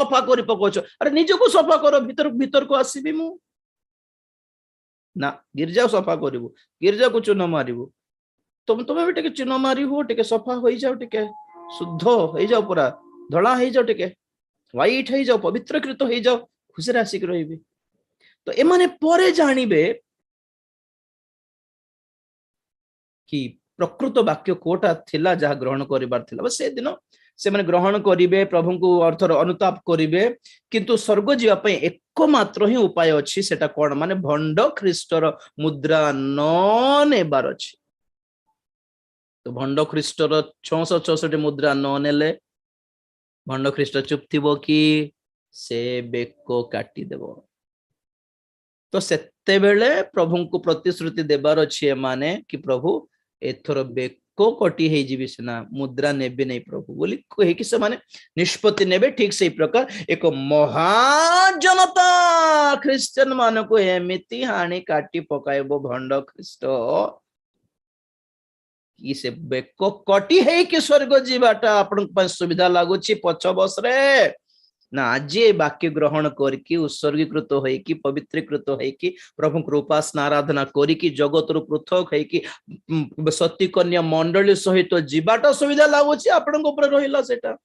सफा कर पकाउछ अरे निजको सफा कर भीतर भीतर को आसीबी मु ना गिरजा सफा करिवु गिरजा को चून मारिवु तुम्हें भी टिके चून मारी हो टिके सफा हो जाओ टिके शुद्ध हो जाओ पूरा धला हो जाओ टिके व्हाइट हो जाओ पवित्रकृत हो जाओ खुशी आसिक रही तो एमाने परे जानिबे कि प्रकृत वाक्य कोटा थिला जहा ग्रहण करिबार थिला से दिन से माने ग्रहण करिवे प्रभु को अर्थर अनुताप करिवे किंतु स्वर्ग जीवा पय एकमात्र ही उपाय अछि सेटा कोन माने भंड ख्रीष्टर मुद्रा न नेबार अछि तो भंड ख्रीष्टर 666 मुद्रा न नेले भंड ख्रीष्ट चुप थिबो कि से बेको काटी देबो तो सेते बेले प्रभु को प्रतिश्रुति देबार अछि माने कि प्रभु एथर बेको कटी हे जीवी सेना मुद्रा नेबे नहीं प्रभु बोली कहे कि से माने निष्पत्ति नेबे ठीक से प्रकार एक महाजनता क्रिश्चियन मान को एमिति हानि काटी पकाइबो भंड ख्रीष्ट कि से बेको कटी हे कि स्वर्ग जीवाटा आपन पर सुविधा लागुची पछ बस रे ना आज वाक्य ग्रहण करके उत्सर्गीकृत हो कि पवित्रीकृत हो कि प्रभु उपासना आराधना करी जगत रु पृथक हो सती कन्या मंडली सहित जीवाटा सुविधा लगुच आपण रहा सेटा